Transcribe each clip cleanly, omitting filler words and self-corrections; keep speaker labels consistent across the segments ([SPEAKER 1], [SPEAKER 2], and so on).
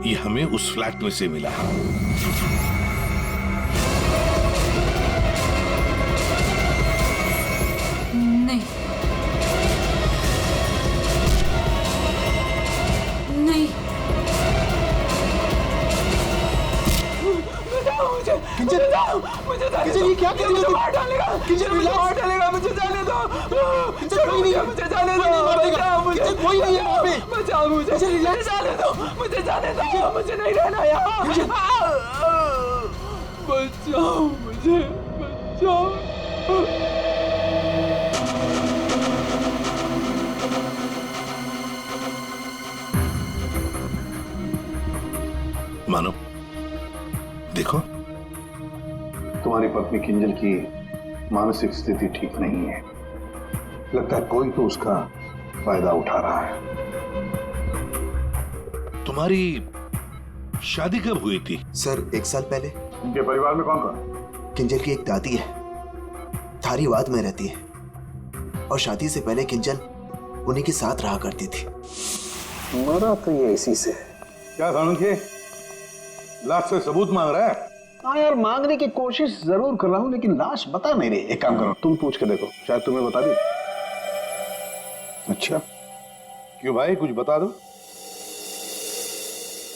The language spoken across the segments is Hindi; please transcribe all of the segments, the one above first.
[SPEAKER 1] ये हमें उस फ्लैट में से मिला।
[SPEAKER 2] नहीं नहीं,
[SPEAKER 3] मुझे ये क्या कर रही हो? मार डालेगा, मार डालेगा, मुझे जाने दो, कोई नहीं है, मुझे जाने दो, बचाओ मुझे, कोई नहीं है वहाँ पे, बचाओ मुझे, जाने दो, मुझे जाने दो, मुझे नहीं रहना यहाँ, बचाओ मुझे, बचाओ।
[SPEAKER 1] मानो, देखो,
[SPEAKER 4] तुम्हारी पत्नी किंजल की मानसिक स्थिति ठीक नहीं है। लगता है कोई तो उसका फायदा उठा रहा है।
[SPEAKER 1] तुम्हारी शादी कब हुई थी?
[SPEAKER 5] सर 1 साल पहले।
[SPEAKER 4] इनके परिवार में कौन कौन?
[SPEAKER 5] किंजल की एक दादी है, धारीवाद में रहती है, और शादी से पहले किंजल उन्हीं के साथ रहा करती थी।
[SPEAKER 4] मरा तो ये इसी से। क्या सालुंखे, लाश से सबूत मांग रहा है? हाँ यार, मांगने की कोशिश जरूर कर रहा हूँ, लेकिन लाश बता नहीं रही। एक काम करो, तुम पूछ के देखो, शायद तुम्हें बता दी। अच्छा, क्यों भाई, कुछ बता दो।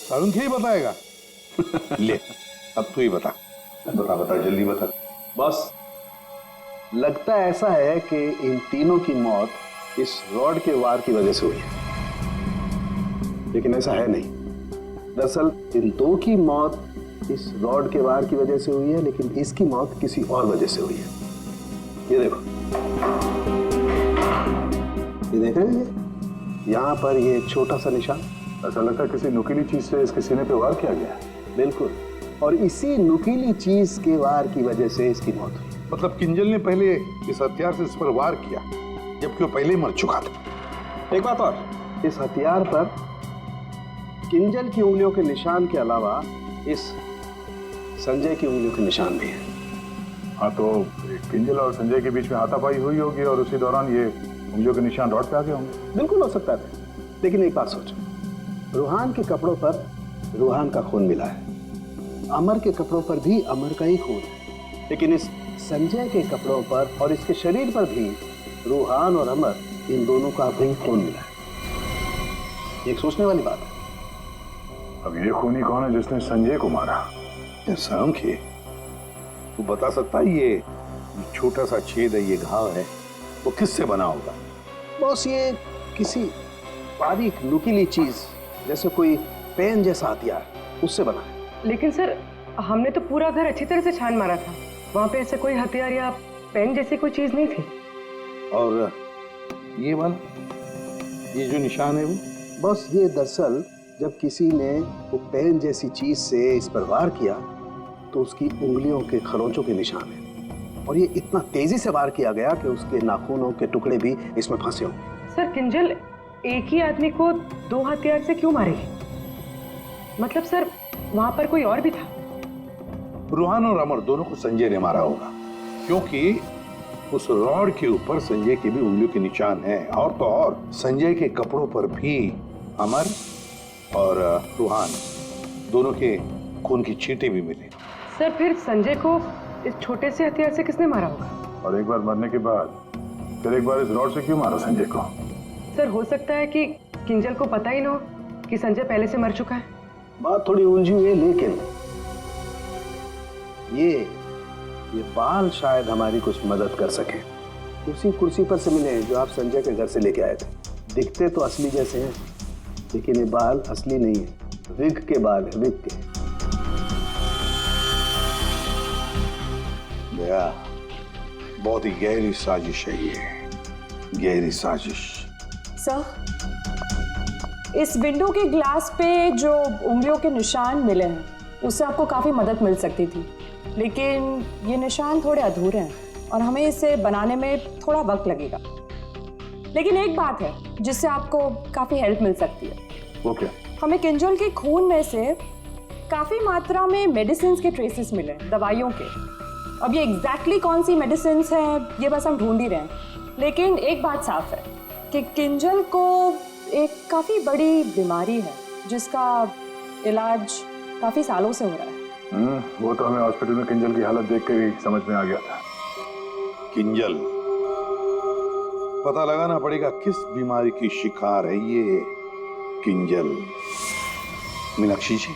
[SPEAKER 4] सालुंखे ही बताएगा। ले, अब तू ही बता। बता जल्दी बता। बस लगता ऐसा है कि इन तीनों की मौत इस रॉड के वार की वजह से हुई है, लेकिन ऐसा है नहीं। दरअसल इन दो की मौत इस रॉड के वार की वजह से हुई है, लेकिन इसकी मौत किसी और वजह से हुई है। ये देखो, ये देख रहे हैं, यहाँ पर ये छोटा सा निशान। ऐसा लगता है किसी नुकीली चीज से इसके सीने पे वार किया गया है। बिल्कुल, और इसी नुकीली चीज के वार की वजह से इसकी मौत हुई। मतलब किंजल ने पहले इस हथियार से इस पर वार किया, जबकि वो पहले ही मर चुका था। एक बात और, इस हथियार पर किंजल की उंगलियों के निशान के अलावा इस संजय की उंगलियों के निशान भी हैं। हाँ, तो किंजल और संजय के बीच में हाथापाई हुई होगी और उसी दौरान ये उंगलियों के निशान रॉड पे आ गए होंगे। बिल्कुल हो सकता है, लेकिन एक बात सोचो, रूहान के कपड़ों पर रूहान का खून मिला है, अमर के कपड़ों पर भी अमर का ही खून है, लेकिन इस संजय के कपड़ों पर और इसके शरीर पर भी रूहान और अमर, इन दोनों का भी खून मिला है। एक सोचने वाली बात है। अब ये खूनी कौन है जिसने संजय को मारा? सालुंखे, तू बता सकता है ये छोटा सा छेद है, ये घाव है, वो किससे बना होगा? बॉस, ये किसी बारीक नुकीली चीज, जैसे कोई पेन जैसा हथियार, उससे बना है।
[SPEAKER 6] लेकिन सर, हमने तो पूरा घर अच्छी तरह से छान मारा था, वहां पे ऐसे कोई हथियार या पेन जैसी कोई चीज नहीं थी।
[SPEAKER 4] और ये वाला, ये जो निशान है वो? बस ये दरअसल जब किसी ने वो पेन जैसी चीज से इस पर वार किया तो उसकी उंगलियों के खरोंचों के निशान है, और ये इतना तेजी से वार किया गया कि उसके नाखूनों के टुकड़े भी इसमें फंसे होंगे।
[SPEAKER 6] सर, किंजल एक ही आदमी को 2 हथियार से क्यों मारेगी? मतलब सर, वहां पर कोई और भी था?
[SPEAKER 4] रूहान और अमर दोनों को संजय ने मारा होगा, क्योंकि उस रॉड के ऊपर संजय की भी उंगलियों के निशान हैं, और तो और संजय के कपड़ों पर भी अमर और रूहान दोनों के खून की छींटे भी मिले।
[SPEAKER 6] सर, फिर संजय को इस छोटे से हथियार से किसने मारा होगा?
[SPEAKER 4] और एक बार मरने के बाद फिर एक बार इस रॉड से क्यों मारा संजय को?
[SPEAKER 6] सर, हो सकता है कि किंजल को पता ही ना हो कि संजय पहले से मर चुका है।
[SPEAKER 4] बात थोड़ी उलझी हुई है, लेकिन ये बाल शायद हमारी कुछ मदद कर सके। उसी कुर्सी पर से मिले जो आप संजय के घर से लेके आए थे। दिखते तो असली जैसे हैं, लेकिन ये बाल असली नहीं है, विग के बाल है, विग के। दया, बहुत ही गहरी साजिश है ये, गहरी साजिश।
[SPEAKER 7] सर, इस विंडो के ग्लास पे जो उंगलियों के निशान मिले हैं, उससे आपको काफ़ी मदद मिल सकती थी, लेकिन ये निशान थोड़े अधूरे हैं और हमें इसे बनाने में थोड़ा वक्त लगेगा। लेकिन एक बात है जिससे आपको काफ़ी हेल्प मिल सकती है।
[SPEAKER 4] वो क्या?
[SPEAKER 7] हमें किंजल के खून में से काफ़ी मात्रा में मेडिसिन के ट्रेसेस मिले, दवाइयों के। अब ये एग्जैक्टली कौन सी मेडिसिन हैं ये बस हम ढूंढ ही रहे हैं, लेकिन एक बात साफ है कि किंजल को एक काफ़ी बड़ी बीमारी है जिसका इलाज काफी सालों से हो रहा है।
[SPEAKER 4] वो तो हमें हॉस्पिटल में किंजल की हालत देख कर ही समझ में आ गया था।
[SPEAKER 1] किंजल, पता लगाना पड़ेगा किस बीमारी की शिकार है ये किंजल। मीनाक्षी जी,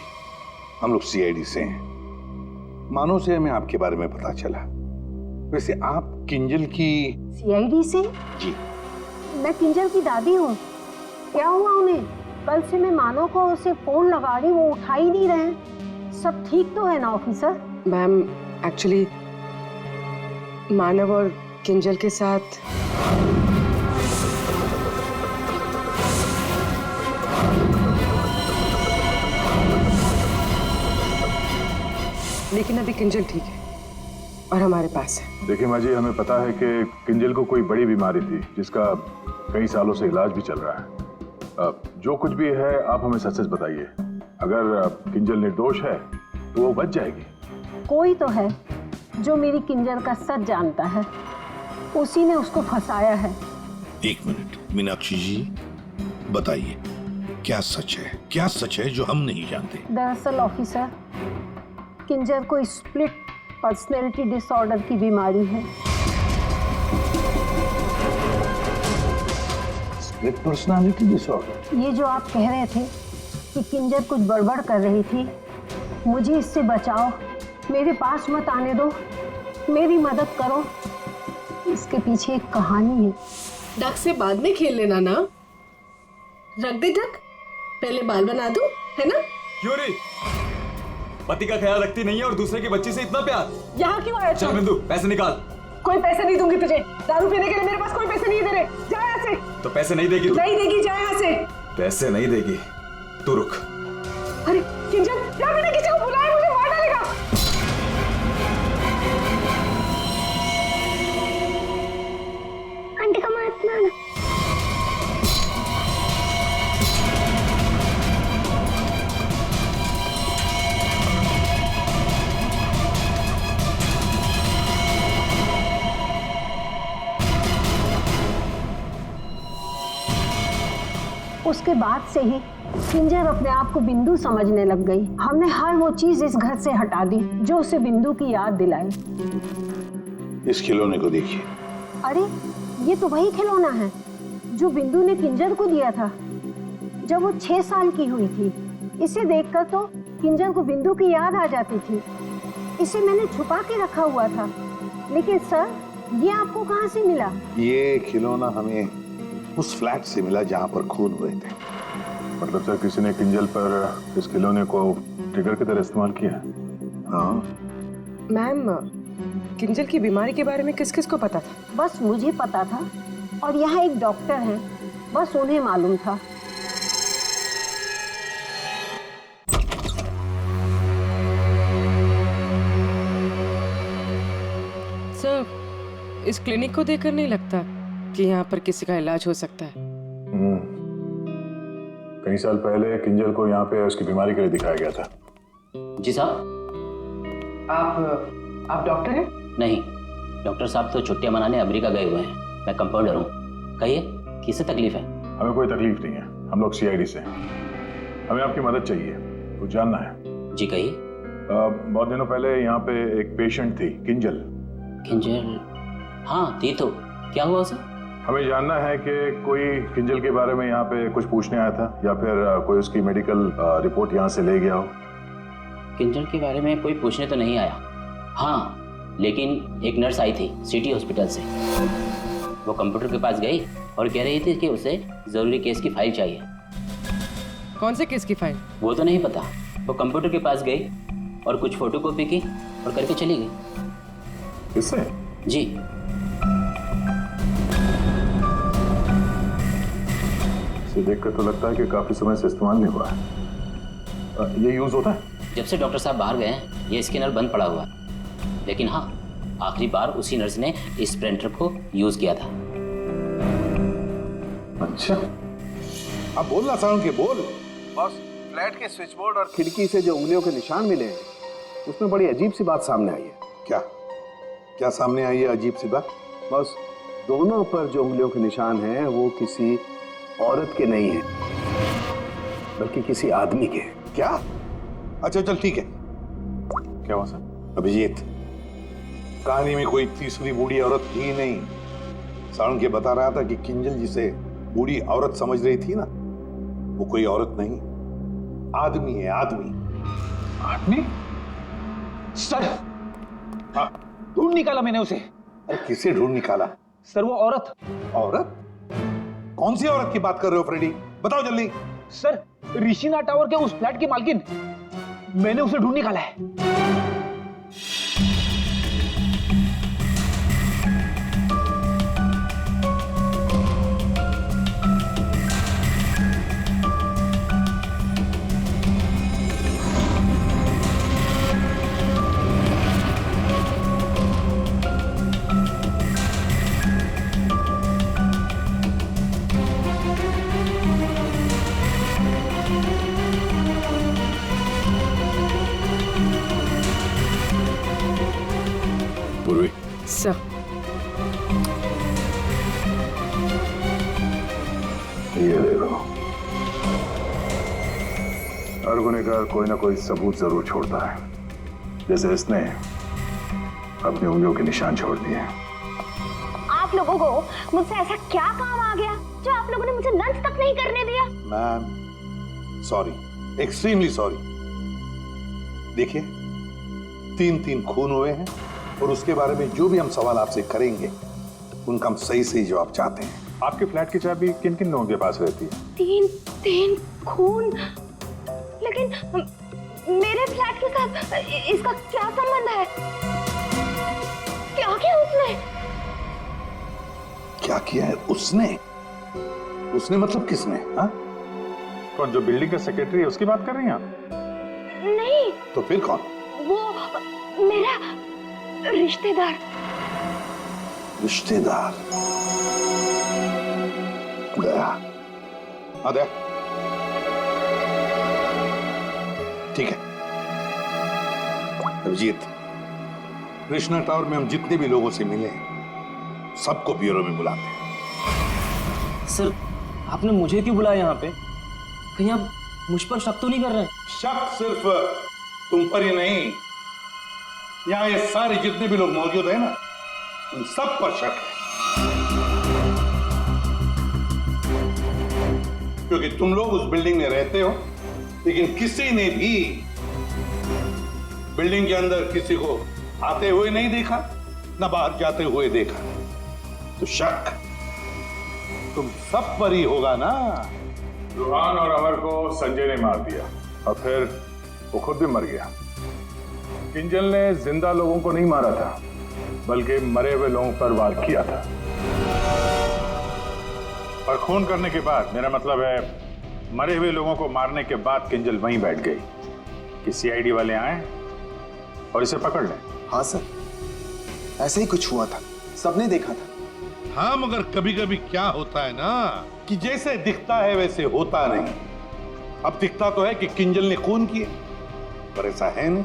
[SPEAKER 1] हम लोग सीआईडी से हैं। मानो से हमें आपके बारे में पता चला। वैसे आप किंजल की
[SPEAKER 8] सीआईडी से?
[SPEAKER 1] जी।
[SPEAKER 8] मैं किंजल की दादी हूँ। क्या हुआ उन्हें? कल से मैं मानव को उसे फोन लगा रही, वो उठा ही नहीं रहे। सब ठीक तो है ना ऑफिसर?
[SPEAKER 6] मैम, एक्चुअली मानव और किंजल के साथ लेकिन अभी किंजल ठीक है और हमारे पास है।
[SPEAKER 4] देखिए माँ जी, हमें पता है कि किंजल को कोई बड़ी बीमारी थी जिसका कई सालों से इलाज भी चल रहा है। जो कुछ भी है आप हमें सच सच बताइए। अगर किंजल निर्दोष है तो वो बच जाएगी।
[SPEAKER 8] कोई तो है जो मेरी किंजल का सच जानता है, उसी ने उसको फंसाया है।
[SPEAKER 1] एक मिनट मीनाक्षी जी, बताइए क्या सच है? क्या सच है जो हम नहीं जानते?
[SPEAKER 8] दरअसल ऑफिसर, किंजल को स्प्लिट पर्सनैलिटी डिसऑर्डर की बीमारी है।
[SPEAKER 1] Split personality disorder?
[SPEAKER 8] ये जो आप कह रहे थे कि किंजल कुछ गड़बड़ कर रही थी, मुझे इससे बचाओ, मेरे पास मत आने दो, मेरी मदद करो, इसके पीछे एक कहानी है।
[SPEAKER 9] डक से बाद में खेल लेना ना। रख दे डक, पहले बाल बना दूं, है ना?
[SPEAKER 3] क्यों रे? पति का ख्याल रखती नहीं है और दूसरे की बच्ची से इतना प्यार।
[SPEAKER 7] यहाँ क्यों आया?
[SPEAKER 3] चल बिंदु, पैसे निकाल।
[SPEAKER 7] कोई पैसे नहीं दूंगी तुझे। दारू पीने के लिए मेरे पास कोई पैसे नहीं दे रहे। जा यहाँ से।
[SPEAKER 3] तो पैसे नहीं देगी तू?
[SPEAKER 7] नहीं देगी, जा यहाँ से।
[SPEAKER 3] पैसे नहीं देगी, तू रुक।
[SPEAKER 7] अरे किंजल, क्या मैंने किसी को बुलाया? मुझे मार डालेगा।
[SPEAKER 8] आंटी का मत मारना। उसके बाद से ही किंजल अपने आप को बिंदु समझने लग गई। हमने हर वो चीज इस घर से हटा दी जो उसे बिंदु की याद दिलाई।
[SPEAKER 1] इस खिलौने को देखिए।
[SPEAKER 8] अरे ये तो वही खिलौना है जो बिंदु ने किंजल को दिया था जब वो 6 साल की हुई थी। इसे देखकर तो किंजल को बिंदु की याद आ जाती थी। इसे मैंने छुपा के रखा हुआ था। लेकिन सर, ये आपको कहाँ से मिला?
[SPEAKER 1] ये खिलौना हमें उस फ्लैट से मिला जहाँ पर खून हुए थे।
[SPEAKER 4] मतलब सर, किसी ने किंजल पर इस खिलौने को ट्रिगर की तरह इस्तेमाल किया?
[SPEAKER 1] हाँ।
[SPEAKER 6] मैम, किंजल की बीमारी के बारे में किस किस को पता था?
[SPEAKER 8] बस मुझे पता था और यहाँ एक डॉक्टर हैं, बस उन्हें मालूम था।
[SPEAKER 6] सर, इस क्लिनिक को देखकर नहीं लगता कि यहाँ पर किसी का इलाज हो सकता है।
[SPEAKER 4] कई साल पहले किंजल को यहाँ पे उसकी बीमारी के लिए दिखाया गया था।
[SPEAKER 10] जी साहब।
[SPEAKER 6] आप डॉक्टर हैं?
[SPEAKER 10] नहीं, डॉक्टर साहब तो छुट्टियां मनाने अमेरिका गए हुए हैं। मैं कंपाउंडर हूँ। कहिए, किससे तकलीफ है?
[SPEAKER 4] हमें कोई तकलीफ नहीं है, हम लोग सीआईडी से हैं। हमें आपकी मदद चाहिए, कुछ जानना है।
[SPEAKER 10] जी कहिए।
[SPEAKER 4] बहुत दिनों पहले यहाँ पे एक पेशेंट थी, किंजल।
[SPEAKER 10] किंजल? हाँ थी तो, क्या हुआ उसे?
[SPEAKER 4] हमें जानना है कि कोई किंजल के बारे में यहाँ पे कुछ पूछने आया था या फिर कोई उसकी मेडिकल रिपोर्ट यहाँ से ले गया हो।
[SPEAKER 10] किंजल के बारे में कोई पूछने तो नहीं आया। हाँ, लेकिन एक नर्स आई थी सिटी हॉस्पिटल से। वो कंप्यूटर के पास गई और कह रही थी कि उसे जरूरी केस की फाइल चाहिए।
[SPEAKER 6] कौन से केस की फाइल?
[SPEAKER 10] वो तो नहीं पता। वो कंप्यूटर के पास गई और कुछ फोटोकॉपी की और करके चली गई।
[SPEAKER 4] किससे?
[SPEAKER 10] जी।
[SPEAKER 4] इसे देखकर तो लगता है कि काफी समय से इस्तेमाल नहीं हुआ है। ये यूज होता है?
[SPEAKER 10] जब से डॉक्टर साहब बाहर गए हैं ये स्कैनर बंद पड़ा हुआ है। लेकिन हाँ, आखिरी बार उसी नर्स ने इस प्रिंटर को यूज किया था।
[SPEAKER 4] अच्छा,
[SPEAKER 1] अब बोलना साउंड के बोल।
[SPEAKER 4] बस फ्लैट के स्विच बोर्ड और खिड़की से जो उंगलियों के निशान मिले हैं उसमें बड़ी अजीब सी बात सामने आई है।
[SPEAKER 1] क्या क्या सामने आई है अजीब सी बात?
[SPEAKER 4] बस दोनों पर जो उंगलियों के निशान हैं वो किसी औरत के नहीं है बल्कि किसी आदमी के।
[SPEAKER 1] क्या? अच्छा चल ठीक है।
[SPEAKER 11] क्या हुआ सर?
[SPEAKER 1] अभिजीत, कहानी में कोई तीसरी बूढ़ी औरत थी नहीं। सारंग के बता रहा था कि किंजल जिसे बूढ़ी औरत समझ रही थी ना, वो कोई औरत नहीं, आदमी है, आदमी।
[SPEAKER 3] आदमी? सर,
[SPEAKER 1] हाँ,
[SPEAKER 3] ढूंढ निकाला मैंने उसे।
[SPEAKER 1] अरे किसे ढूंढ निकाला?
[SPEAKER 3] सर वो औरत।
[SPEAKER 1] औरत? कौन सी औरत की बात कर रहे हो फ्रेडी? बताओ जल्दी।
[SPEAKER 3] सर, ऋषिना टावर के उस फ्लैट की मालकिन, मैंने उसे ढूंढ निकाला है।
[SPEAKER 1] पूर्वी,
[SPEAKER 6] सर,
[SPEAKER 4] ये देखो, हर गुनहगार कोई ना कोई सबूत जरूर छोड़ता है, जैसे इसने अपनी उंगलियों के निशान छोड़ दिए।
[SPEAKER 8] आप लोगों को मुझसे ऐसा क्या काम आ गया जो आप लोगों ने मुझे लंच तक नहीं करने दिया?
[SPEAKER 1] Ma'am sorry, extremely sorry. देखिए, 3 खून हुए हैं और उसके बारे में जो भी हम सवाल आपसे करेंगे उनका हम सही सही जवाब चाहते हैं।
[SPEAKER 11] आपके फ्लैट की चाबी किन किन लोगों के पास रहती है?
[SPEAKER 8] 3 खून, लेकिन मेरे फ्लैट के साथ इसका क्या संबंध है? क्या किया उसने?
[SPEAKER 1] क्या किया है उसने? उसने मतलब किसने? हाँ?
[SPEAKER 11] कौन, जो बिल्डिंग का सेक्रेटरी है उसकी बात कर रही हैं आप?
[SPEAKER 8] नहीं,
[SPEAKER 1] तो फिर कौन?
[SPEAKER 8] वो मेरा रिश्तेदार।
[SPEAKER 1] रिश्तेदार? गया। आ दे। ठीक है अभिजीत, कृष्णा टावर में हम जितने भी लोगों से मिले सबको ब्यूरो में बुलाते हैं।
[SPEAKER 3] सर, आपने मुझे क्यों बुलाया यहाँ पे? कहीं आप मुझ पर शक तो नहीं कर रहे हैं?
[SPEAKER 1] शक सिर्फ तुम पर ही नहीं, यहाँ ये सारे जितने भी लोग मौजूद हैं ना, उन सब पर शक है। क्योंकि तुम लोग उस बिल्डिंग में रहते हो, लेकिन किसी ने भी बिल्डिंग के अंदर किसी को आते हुए नहीं देखा, ना बाहर जाते हुए देखा। तो शक तुम सब पर ही होगा ना।
[SPEAKER 11] रूहान और अमर को संजय ने मार दिया और फिर वो खुद भी मर गया। किंजल ने जिंदा लोगों को नहीं मारा था, बल्कि मरे हुए लोगों पर वार किया था। और खून करने के बाद, मेरा मतलब है मरे हुए लोगों को मारने के बाद, किंजल वहीं बैठ गई कि सीआईडी वाले आए और इसे पकड़ लें।
[SPEAKER 5] हाँ सर, ऐसे ही कुछ हुआ था, सबने देखा था।
[SPEAKER 1] हाँ, मगर कभी कभी क्या होता है ना कि जैसे दिखता है वैसे होता नहीं। अब दिखता तो है कि किंजल ने खून किए, पर ऐसा है नहीं।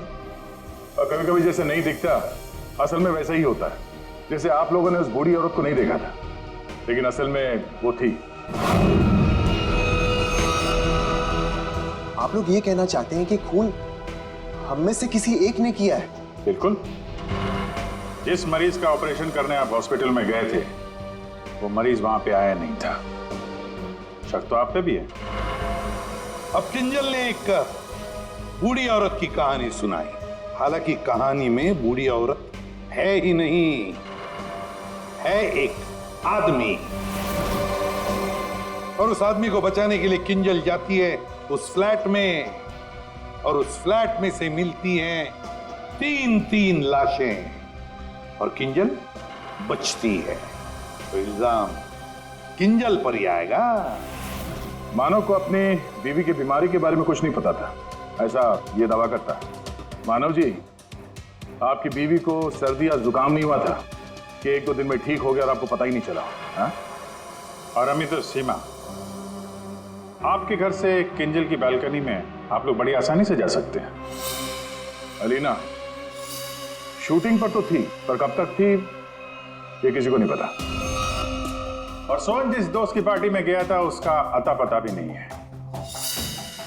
[SPEAKER 11] और कभी कभी जैसे नहीं दिखता, असल में वैसा ही होता है। जैसे आप लोगों ने उस बूढ़ी औरत को नहीं देखा था, लेकिन असल में वो थी।
[SPEAKER 5] आप लोग ये कहना चाहते हैं कि खून हम में से किसी एक ने किया है?
[SPEAKER 11] बिल्कुल। जिस मरीज का ऑपरेशन करने आप हॉस्पिटल में गए थे, वो मरीज वहां पे आया नहीं था। शक तो आप पे भी है।
[SPEAKER 1] अब किंजल ने एक बूढ़ी औरत की कहानी सुनाई, हालांकि कहानी में बूढ़ी औरत है ही नहीं, है एक आदमी। और उस आदमी को बचाने के लिए किंजल जाती है उस फ्लैट में, और उस फ्लैट में से मिलती हैं 3 लाशें, और किंजल बचती है। तो इल्जाम किंजल पर ही आएगा।
[SPEAKER 11] मानव को अपनी बीवी की बीमारी के बारे में कुछ नहीं पता था, ऐसा ये दावा करता है। मानव जी, आपकी बीवी को सर्दी या जुकाम नहीं हुआ था कि 1-2 दिन में ठीक हो गया और आपको पता ही नहीं चला? हा? और अमित और सीमा, आपके घर से किंजल की बालकनी में आप लोग बड़ी आसानी से जा सकते हैं। अलीना शूटिंग पर तो थी, पर कब तक थी ये किसी को नहीं पता। और सोहन जिस दोस्त की पार्टी में गया था, उसका अता पता भी नहीं है।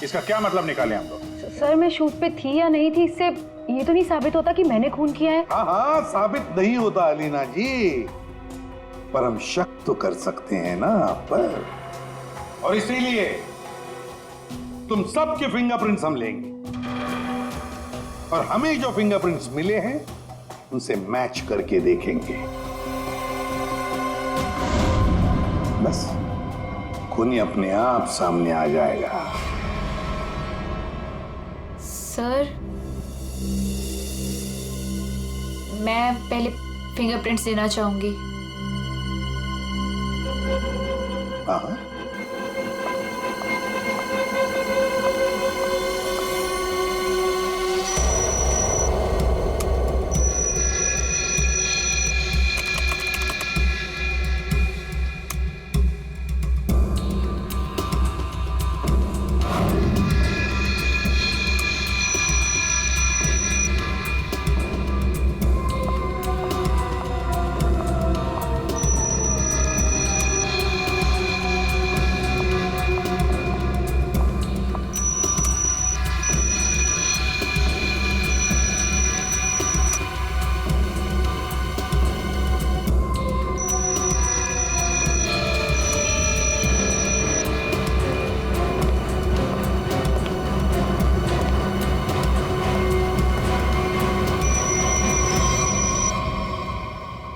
[SPEAKER 11] इसका क्या मतलब निकाले हम लोग?
[SPEAKER 6] सर मैं शूट पे थी या नहीं थी, इससे ये तो नहीं साबित होता कि मैंने खून किया है।
[SPEAKER 1] हाँ हाँ, साबित नहीं होता अलीना जी, पर हम शक तो कर सकते हैं ना आप पर, और इसीलिए तुम सबके फिंगरप्रिंट्स हम लेंगे, और हमें जो फिंगरप्रिंट्स मिले हैं उनसे मैच करके देखेंगे। बस खूनी अपने आप सामने आ जाएगा।
[SPEAKER 2] सर मैं पहले फिंगरप्रिंट्स देना चाहूंगी।
[SPEAKER 1] हाँ,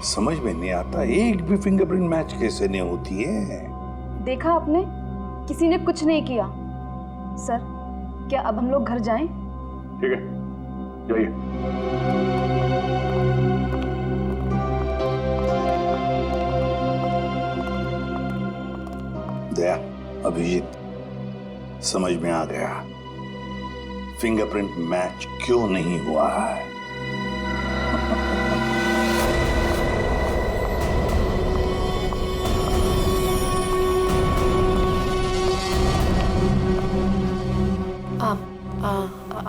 [SPEAKER 1] समझ में नहीं आता, एक भी फिंगरप्रिंट मैच कैसे नहीं होती है।
[SPEAKER 7] देखा आपने, किसी ने कुछ नहीं किया। सर क्या अब हम लोग घर जाएं?
[SPEAKER 11] ठीक है, जाइए।
[SPEAKER 1] दया, अभिजीत, समझ में आ गया फिंगरप्रिंट मैच क्यों नहीं हुआ है।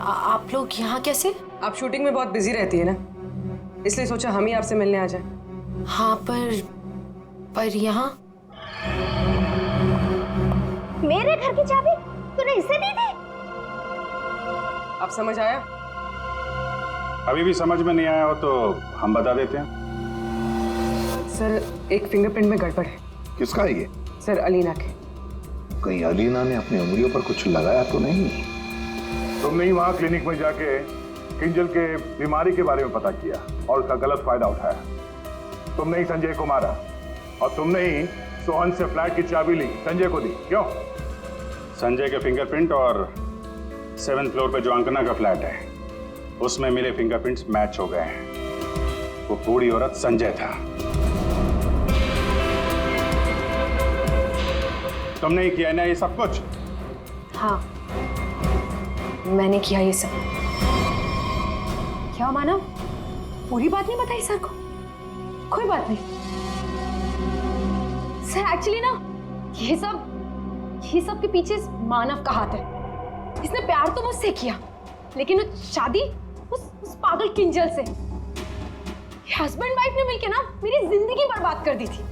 [SPEAKER 2] आप लोग यहाँ कैसे?
[SPEAKER 6] आप शूटिंग में बहुत बिजी रहती है ना, इसलिए सोचा हम ही आपसे मिलने आ जाएं।
[SPEAKER 2] हाँ पर यहाँ
[SPEAKER 8] मेरे घर की चाबी तूने इसे दी थी?
[SPEAKER 6] अब समझ आया?
[SPEAKER 11] अभी भी समझ में नहीं आया हो तो हम बता देते हैं।
[SPEAKER 6] सर एक फिंगरप्रिंट में गड़बड़ है।
[SPEAKER 1] किसका ये?
[SPEAKER 6] सर अलीना के।
[SPEAKER 1] कहीं अलीना ने अपनी उंगलियों पर कुछ लगाया तो नहीं?
[SPEAKER 11] तुमने ही वहां क्लिनिक में जाके किंजल के बीमारी के बारे में पता किया और उसका गलत फायदा उठाया। तुमने ही संजय को मारा और तुमने ही सोहन से फ्लैट की चाबी ली, संजय को दी। क्यों? संजय के फिंगरप्रिंट और 7th फ्लोर पे जो अंकना का फ्लैट है उसमें मिले फिंगरप्रिंट्स मैच हो गए हैं। वो बूढ़ी औरत संजय था। तुमने ही किया ना ये सब कुछ?
[SPEAKER 7] हाँ मैंने किया ये सब। क्या मानव, पूरी बात नहीं बताई सर को? कोई बात नहीं सर, एक्चुअली ना ये सब के पीछे मानव का हाथ है। इसने प्यार तो मुझसे किया, लेकिन वो शादी उस पागल किंजल से। हस्बैंड वाइफ ने मिलकर ना मेरी जिंदगी बर्बाद कर दी थी,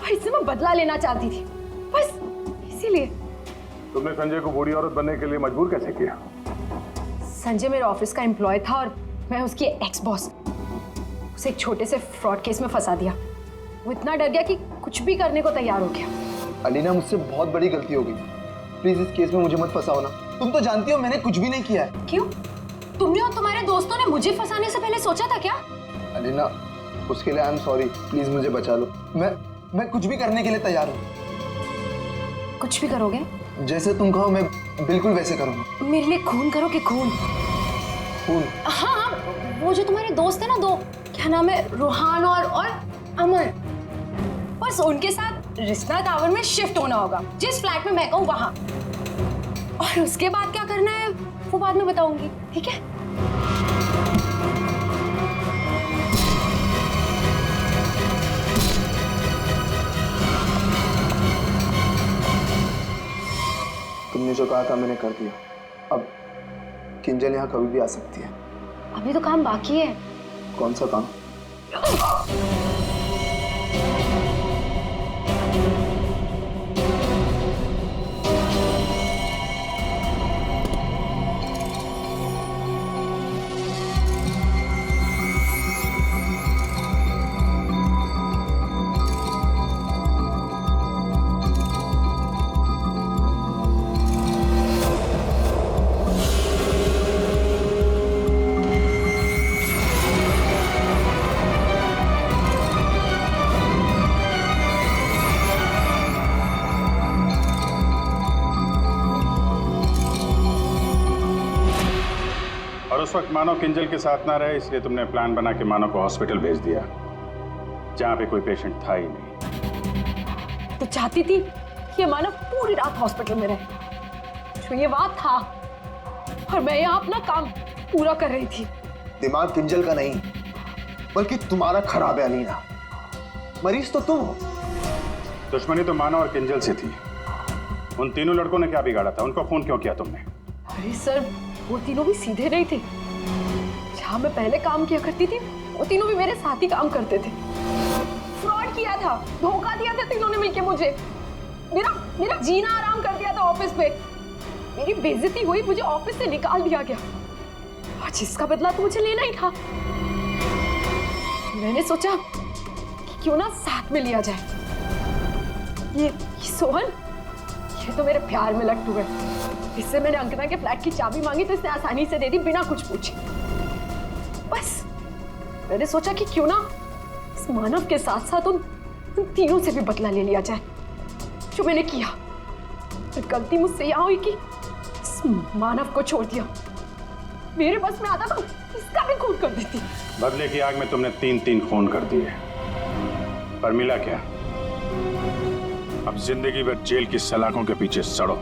[SPEAKER 7] और इससे मैं बदला लेना चाहती थी, बस इसीलिए।
[SPEAKER 11] तुमने संजय को बूढ़ी औरत बनने के लिए मजबूर कैसे किया?
[SPEAKER 7] संजय मेरे ऑफिस का एम्प्लॉय था और मैं उसकी एक्स बॉस। उसे एक छोटे से फ्रॉड केस में फंसा दिया। वो इतना डर गया कि कुछ भी करने को तैयार हो गया।
[SPEAKER 5] अलीना, मुझसे बहुत बड़ी गलती हो गई, प्लीज इस केस में मुझे मत फंसाओ ना। तुम तो जानती हो मैंने कुछ भी नहीं किया है।
[SPEAKER 7] क्यों? तुमने और तुम्हारे दोस्तों ने मुझे फंसाने से पहले सोचा था क्या?
[SPEAKER 5] अलीना, उसके लिए आई एम सॉरी, प्लीज मुझे बचा लो। मैं कुछ भी करने के लिए तैयार हूँ।
[SPEAKER 7] कुछ भी करोगे?
[SPEAKER 5] जैसे तुम कहो मैं बिल्कुल वैसे करूँगा।
[SPEAKER 7] मेरे लिए खून करोगे? खून?
[SPEAKER 5] खून?
[SPEAKER 7] हाँ, वो जो तुम्हारे दोस्त है ना, दो, क्या नाम है, रोहान और अमर, बस उनके साथ रिश्ता टावर में शिफ्ट होना होगा, जिस फ्लैट में मैं कहूँ वहां। और उसके बाद क्या करना है वो बाद में बताऊंगी, ठीक है?
[SPEAKER 5] तुमने जो कहा था मैंने कर दिया। अब किंजल यहाँ कभी भी आ सकती है।
[SPEAKER 7] अभी तो काम बाकी है।
[SPEAKER 5] कौन सा काम?
[SPEAKER 11] और उस वक्त मानव किंजल के साथ ना रहे, इसलिए तुमने प्लान बना के मानव को हॉस्पिटल भेज दिया जहां पे कोई पेशेंट था ही नहीं।
[SPEAKER 7] तो चाहती थी कि ये मानव पूरी रात हॉस्पिटल में रहे, जो ये बात था, और मैं यहाँ अपना काम पूरा कर रही थी।
[SPEAKER 5] दिमाग किंजल का नहीं, बल्कि तुम्हारा खराब है अलीना। मरीज तो तुम हो।
[SPEAKER 11] दुश्मनी तो मानव और किंजल से थी। उन तीनों लड़कों ने क्या बिगाड़ा था? उनको फोन क्यों किया तुमने?
[SPEAKER 7] अरे सर, वो तीनों भी सीधे नहीं थे। जहां मैं पहले काम किया करती थी, वो तीनों भी मेरे साथ ही काम करते थे। फ्रॉड किया था, धोखा दिया था तीनों ने मिलके मुझे। मेरा जीना आराम कर दिया था ऑफिस पे। मेरी बेइज्जती हुई, मुझे ऑफिस से निकाल दिया गया, और जिसका बदला तो मुझे लेना ही था। मैंने सोचा कि क्यों ना साथ में लिया जाए। ये सोहन, ये तो मेरे प्यार में लट्टू है। इससे मैंने अंकिता के फ्लैट की चाबी मांगी तो इसने आसानी से दे दी, बिना कुछ पूछे। बस मैंने सोचा कि क्यों ना इस मानव के साथ साथ उन तीनों से भी बदला ले लिया जाए जो मैंने किया। तो गलती मुझसे यहां हुई कि इस मानव को छोड़ दिया। मेरे बस में आता तो इसका भी खून कर देती।
[SPEAKER 11] बदले की आग में तुमने 3 खून कर दिए, पर मिला क्या? अब जिंदगी भर जेल की सलाखों के पीछे सड़ो।